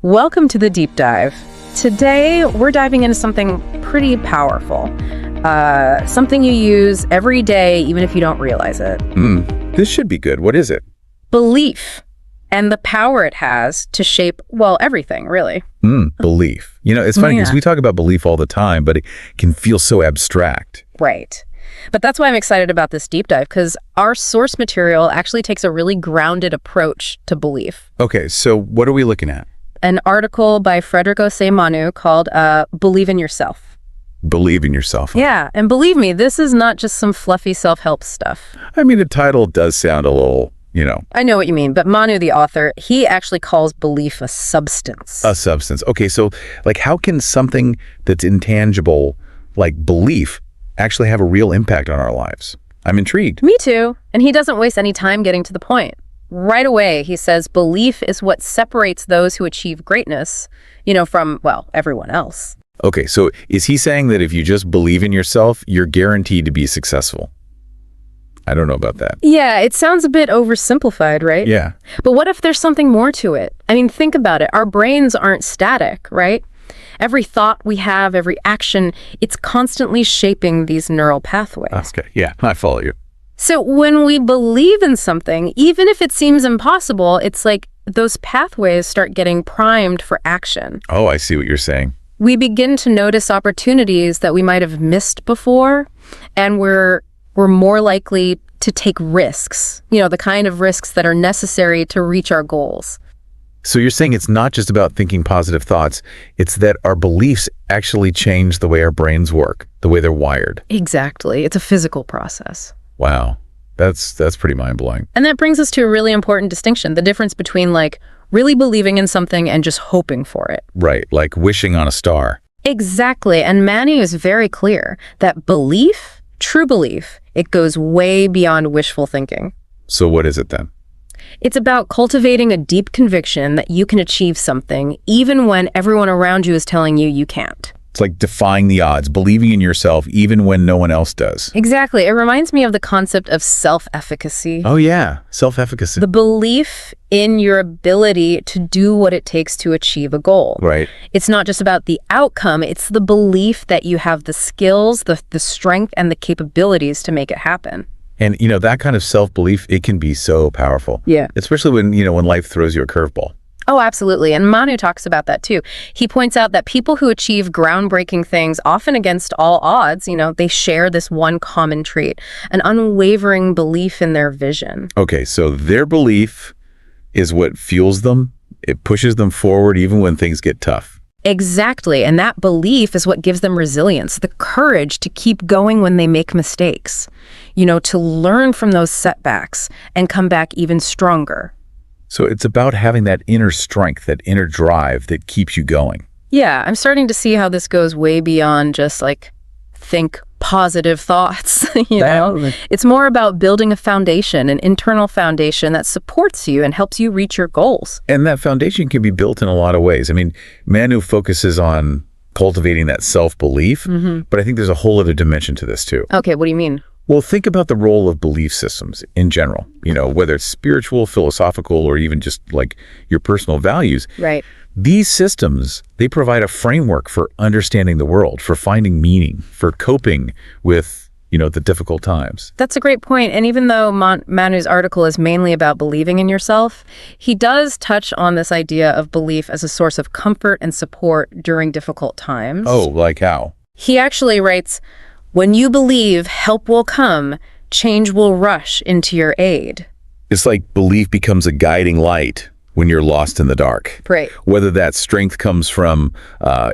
Welcome to the deep dive. Today, we're diving into something pretty powerful. Something you use every day, even if you don't realize it. This should be good. What is it? Belief and the power it has to shape, well, everything, really. Belief. You know, it's funny because we talk about belief all the time, but it can feel so abstract. Right. But that's why I'm excited about this deep dive, because our source material actually takes a really grounded approach to belief. Okay, so what are we looking at? An article by Frederick Osei-Manu called Believe in Yourself. Believe in yourself. Yeah, and believe me, this is not just some fluffy self-help stuff. I mean, the title does sound a little, I know what you mean, but Manu, the author, he actually calls belief a substance. A substance. Okay, so like how can something that's intangible, like belief, actually have a real impact on our lives? I'm intrigued. Me too. And he doesn't waste any time getting to the point. Right away, he says belief is what separates those who achieve greatness, from, well, everyone else. Okay, so is he saying that if you just believe in yourself, you're guaranteed to be successful? I don't know about that. Yeah, it sounds a bit oversimplified, right? Yeah. But what if there's something more to it? I mean, think about it. Our brains aren't static, right? Every thought we have, every action, it's constantly shaping these neural pathways. Okay, yeah, I follow you. So when we believe in something, even if it seems impossible, it's like those pathways start getting primed for action. Oh, I see what you're saying. We begin to notice opportunities that we might have missed before, and we're more likely to take risks, the kind of risks that are necessary to reach our goals. So you're saying it's not just about thinking positive thoughts, it's that our beliefs actually change the way our brains work, the way they're wired. Exactly. It's a physical process. Wow. That's pretty mind-blowing. And that brings us to a really important distinction, the difference between really believing in something and just hoping for it. Right, like wishing on a star. Exactly. And Manu is very clear that belief, true belief, it goes way beyond wishful thinking. So what is it then? It's about cultivating a deep conviction that you can achieve something even when everyone around you is telling you you can't. It's like defying the odds, believing in yourself even when no one else does. Exactly. It reminds me of the concept of self-efficacy. Oh yeah, self-efficacy. The belief in your ability to do what it takes to achieve a goal. Right. It's not just about the outcome, it's the belief that you have the skills, the strength, and the capabilities to make it happen. And that kind of self-belief, it can be so powerful. Yeah. Especially when life throws you a curveball. Oh, absolutely. And Manu talks about that too. He points out that people who achieve groundbreaking things, often against all odds, they share this one common trait, an unwavering belief in their vision. Okay, so their belief is what fuels them. It pushes them forward even when things get tough. Exactly. And that belief is what gives them resilience, the courage to keep going when they make mistakes, to learn from those setbacks and come back even stronger. So it's about having that inner strength, that inner drive that keeps you going. Yeah, I'm starting to see how this goes way beyond just think positive thoughts. It's more about building a foundation, an internal foundation that supports you and helps you reach your goals. And that foundation can be built in a lot of ways. I mean, Manu focuses on cultivating that self-belief, but I think there's a whole other dimension to this too. Okay, what do you mean? Well, think about the role of belief systems in general, whether it's spiritual, philosophical, or even just your personal values. Right. These systems, they provide a framework for understanding the world, for finding meaning, for coping with, the difficult times. That's a great point. And even though Manu's article is mainly about believing in yourself, he does touch on this idea of belief as a source of comfort and support during difficult times. Oh, like how? He actually writes, "When you believe help will come, change will rush into your aid." It's like belief becomes a guiding light when you're lost in the dark. Right. Whether that strength comes from, a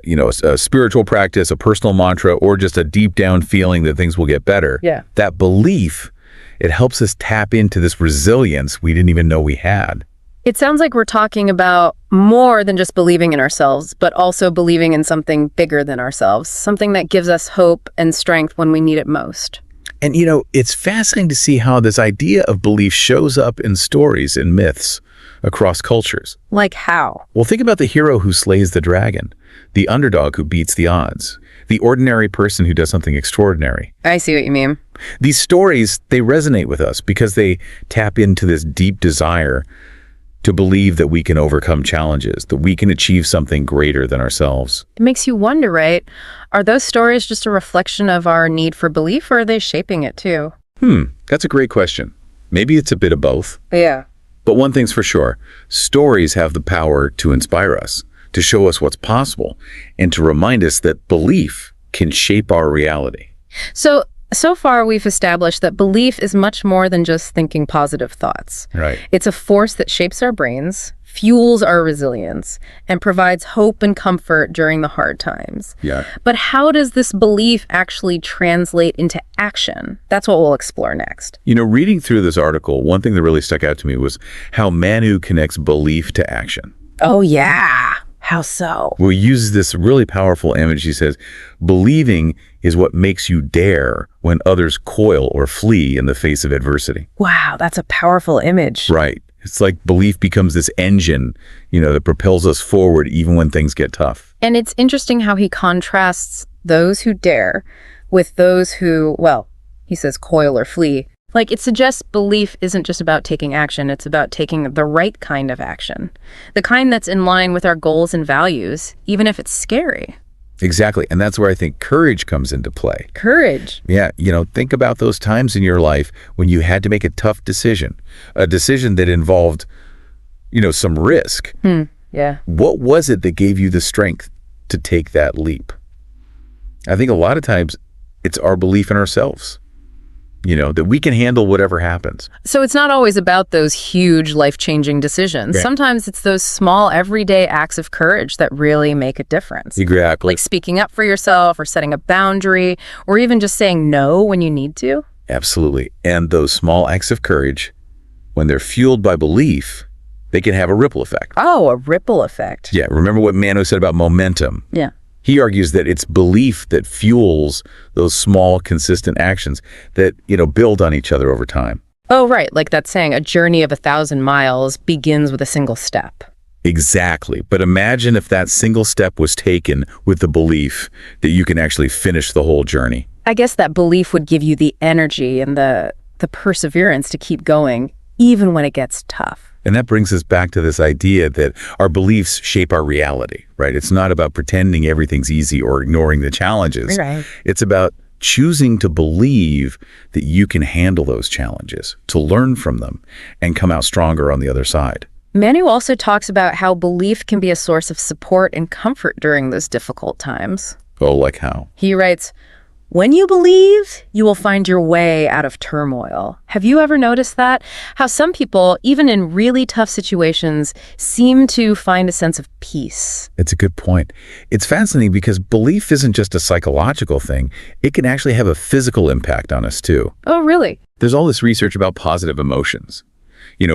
spiritual practice, a personal mantra, or just a deep down feeling that things will get better. Yeah. That belief, it helps us tap into this resilience we didn't even know we had. It sounds like we're talking about more than just believing in ourselves, but also believing in something bigger than ourselves, something that gives us hope and strength when we need it most. And, it's fascinating to see how this idea of belief shows up in stories and myths across cultures. Like how? Well, think about the hero who slays the dragon, the underdog who beats the odds, the ordinary person who does something extraordinary. I see what you mean. These stories, they resonate with us because they tap into this deep desire to believe that we can overcome challenges, that we can achieve something greater than ourselves. It makes you wonder, right? Are those stories just a reflection of our need for belief, or are they shaping it too? That's a great question. Maybe it's a bit of both. Yeah. But one thing's for sure, stories have the power to inspire us, to show us what's possible, and to remind us that belief can shape our reality. So far we've established that belief is much more than just thinking positive thoughts. Right. It's a force that shapes our brains, fuels our resilience, and provides hope and comfort during the hard times. Yeah. But how does this belief actually translate into action? That's what we'll explore next. Reading through this article, one thing that really stuck out to me was how Manu connects belief to action. Oh, yeah. How so? Well, he uses this really powerful image. He says, believing is what makes you dare when others coil or flee in the face of adversity. Wow, that's a powerful image. Right. It's like belief becomes this engine, that propels us forward even when things get tough. And it's interesting how he contrasts those who dare with those who, well, he says coil or flee. Like, it suggests belief isn't just about taking action, it's about taking the right kind of action. The kind that's in line with our goals and values, even if it's scary. Exactly. And that's where I think courage comes into play. Courage. Yeah. Think about those times in your life when you had to make a tough decision, a decision that involved, some risk. Yeah. What was it that gave you the strength to take that leap? I think a lot of times it's our belief in ourselves. That we can handle whatever happens. So it's not always about those huge life-changing decisions. Right. Sometimes it's those small everyday acts of courage that really make a difference. Exactly. Like speaking up for yourself or setting a boundary or even just saying no when you need to. Absolutely. And those small acts of courage, when they're fueled by belief, they can have a ripple effect. Oh, a ripple effect. Yeah. Remember what Manu said about momentum? Yeah. He argues that it's belief that fuels those small, consistent actions that, build on each other over time. Oh, right. Like that saying, a journey of 1,000 miles begins with a single step. Exactly. But imagine if that single step was taken with the belief that you can actually finish the whole journey. I guess that belief would give you the energy and the perseverance to keep going, even when it gets tough. And that brings us back to this idea that our beliefs shape our reality, right? It's not about pretending everything's easy or ignoring the challenges. Right. It's about choosing to believe that you can handle those challenges, to learn from them, and come out stronger on the other side. Manu also talks about how belief can be a source of support and comfort during those difficult times. Oh, like how? He writes, when you believe, you will find your way out of turmoil. Have you ever noticed that? How some people, even in really tough situations, seem to find a sense of peace. It's a good point. It's fascinating because belief isn't just a psychological thing. It can actually have a physical impact on us too. Oh, really? There's all this research about positive emotions.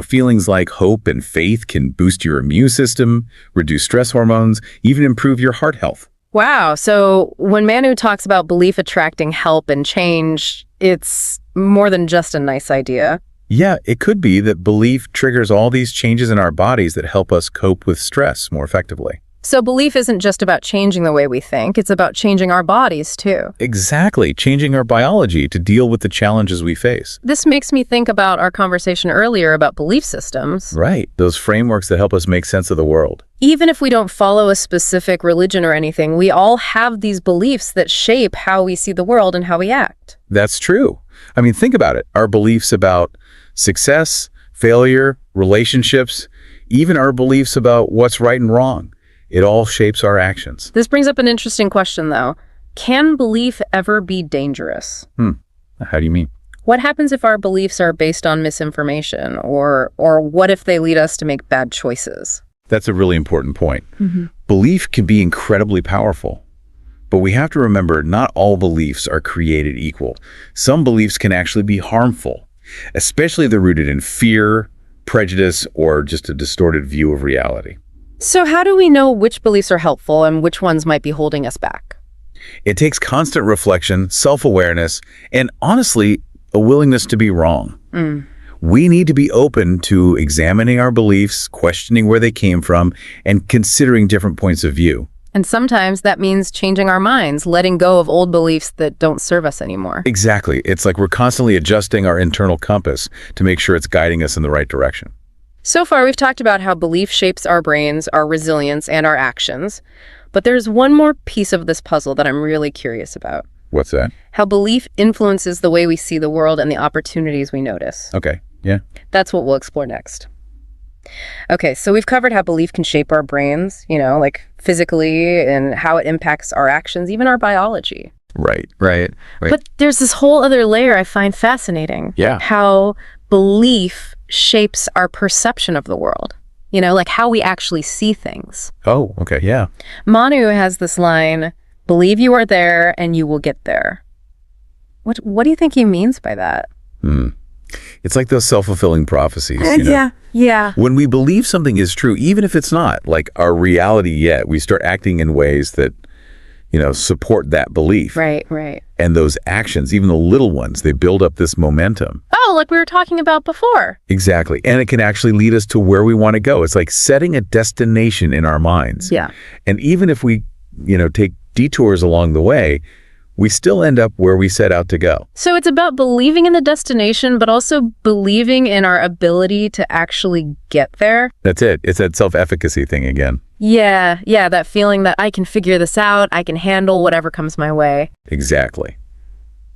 Feelings like hope and faith can boost your immune system, reduce stress hormones, even improve your heart health. Wow. So when Manu talks about belief attracting help and change, it's more than just a nice idea. Yeah, it could be that belief triggers all these changes in our bodies that help us cope with stress more effectively. So belief isn't just about changing the way we think, it's about changing our bodies too. Exactly, changing our biology to deal with the challenges we face. This makes me think about our conversation earlier about belief systems. Right, those frameworks that help us make sense of the world. Even if we don't follow a specific religion or anything, we all have these beliefs that shape how we see the world and how we act. That's true. I mean, think about it. Our beliefs about success, failure, relationships, even our beliefs about what's right and wrong. It all shapes our actions. This brings up an interesting question, though. Can belief ever be dangerous? How do you mean? What happens if our beliefs are based on misinformation? Or what if they lead us to make bad choices? That's a really important point. Belief can be incredibly powerful. But we have to remember not all beliefs are created equal. Some beliefs can actually be harmful, especially if they're rooted in fear, prejudice, or just a distorted view of reality. So how do we know which beliefs are helpful and which ones might be holding us back? It takes constant reflection, self-awareness, and honestly, a willingness to be wrong. We need to be open to examining our beliefs, questioning where they came from, and considering different points of view. And sometimes that means changing our minds, letting go of old beliefs that don't serve us anymore. Exactly. It's like we're constantly adjusting our internal compass to make sure it's guiding us in the right direction. So far, we've talked about how belief shapes our brains, our resilience, and our actions. But there's one more piece of this puzzle that I'm really curious about. What's that? How belief influences the way we see the world and the opportunities we notice. Okay, yeah. That's what we'll explore next. Okay, so we've covered how belief can shape our brains, like physically, and how it impacts our actions, even our biology. Right. But there's this whole other layer I find fascinating. Yeah. How belief shapes our perception of the world. Like how we actually see things. Oh, okay, yeah. Manu has this line, "Believe you are there and you will get there." What do you think he means by that? It's like those self-fulfilling prophecies. Yeah. When we believe something is true, even if it's not, like our reality yet, we start acting in ways that, support that belief. Right. And those actions, even the little ones, they build up this momentum. Oh, like we were talking about before. Exactly. And it can actually lead us to where we want to go. It's like setting a destination in our minds. Yeah. And even if we, take detours along the way, we still end up where we set out to go. So it's about believing in the destination, but also believing in our ability to actually get there. That's it. It's that self-efficacy thing again. Yeah, that feeling that I can figure this out, I can handle whatever comes my way. Exactly.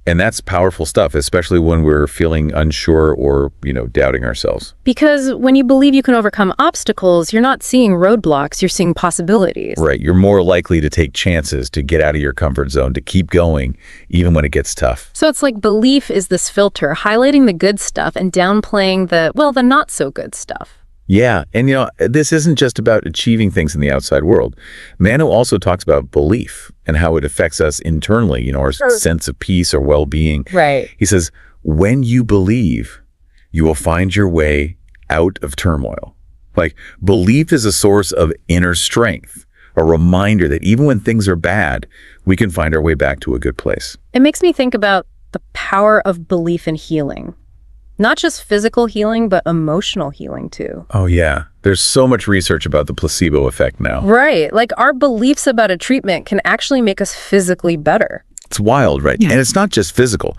And that's powerful stuff, especially when we're feeling unsure or, doubting ourselves. Because when you believe you can overcome obstacles, you're not seeing roadblocks, you're seeing possibilities. Right. You're more likely to take chances, to get out of your comfort zone, to keep going, even when it gets tough. So it's like belief is this filter, highlighting the good stuff and downplaying the not so good stuff. Yeah. And, this isn't just about achieving things in the outside world. Manu also talks about belief and how it affects us internally, our sense of peace or well-being. Right. He says, when you believe, you will find your way out of turmoil. Like, belief is a source of inner strength, a reminder that even when things are bad, we can find our way back to a good place. It makes me think about the power of belief in healing. Not just physical healing, but emotional healing too. Oh, yeah. There's so much research about the placebo effect now. Right. Like our beliefs about a treatment can actually make us physically better. It's wild, right? Yeah. And it's not just physical.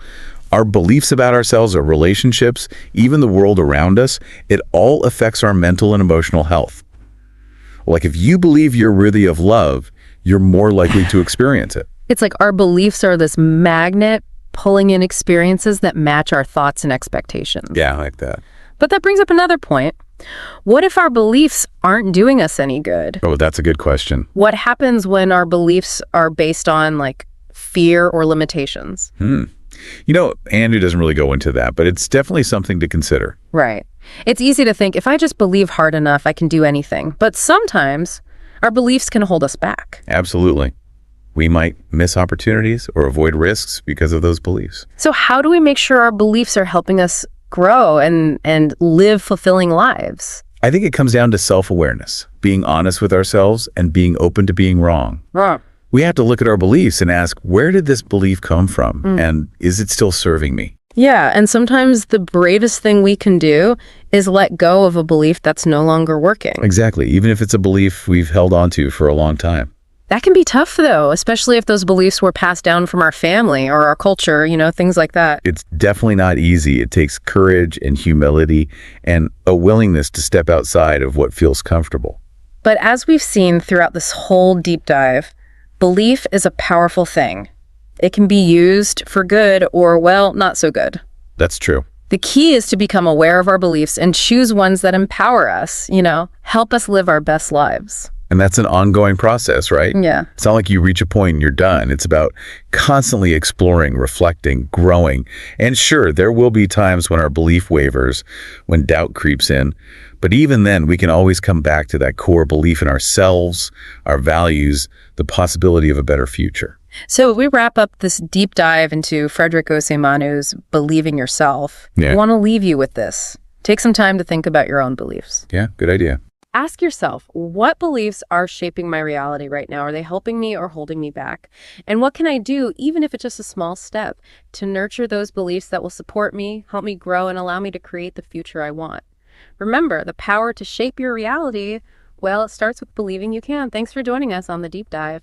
Our beliefs about ourselves, our relationships, even the world around us, it all affects our mental and emotional health. Like if you believe you're worthy of love, you're more likely to experience it. It's like our beliefs are this magnet pulling in experiences that match our thoughts and expectations. Yeah, I like that. But that brings up another point. What if our beliefs aren't doing us any good? Oh, that's a good question. What happens when our beliefs are based on fear or limitations? Andrew doesn't really go into that, but it's definitely something to consider. Right. It's easy to think if I just believe hard enough, I can do anything. But sometimes our beliefs can hold us back. Absolutely. We might miss opportunities or avoid risks because of those beliefs. So how do we make sure our beliefs are helping us grow and live fulfilling lives? I think it comes down to self-awareness, being honest with ourselves and being open to being wrong. We have to look at our beliefs and ask, where did this belief come from? And is it still serving me? Yeah, and sometimes the bravest thing we can do is let go of a belief that's no longer working. Exactly, even if it's a belief we've held on to for a long time. That can be tough, though, especially if those beliefs were passed down from our family or our culture, things like that. It's definitely not easy. It takes courage and humility and a willingness to step outside of what feels comfortable. But as we've seen throughout this whole deep dive, belief is a powerful thing. It can be used for good or, not so good. That's true. The key is to become aware of our beliefs and choose ones that empower us, help us live our best lives. And that's an ongoing process, right? Yeah. It's not like you reach a point and you're done. It's about constantly exploring, reflecting, growing. And sure, there will be times when our belief wavers, when doubt creeps in. But even then, we can always come back to that core belief in ourselves, our values, the possibility of a better future. So we wrap up this deep dive into Frederick Osei-Manu's Believing Yourself. Yeah. I want to leave you with this. Take some time to think about your own beliefs. Yeah, good idea. Ask yourself, what beliefs are shaping my reality right now? Are they helping me or holding me back? And what can I do, even if it's just a small step, to nurture those beliefs that will support me, help me grow, and allow me to create the future I want? Remember, the power to shape your reality, it starts with believing you can. Thanks for joining us on The Deep Dive.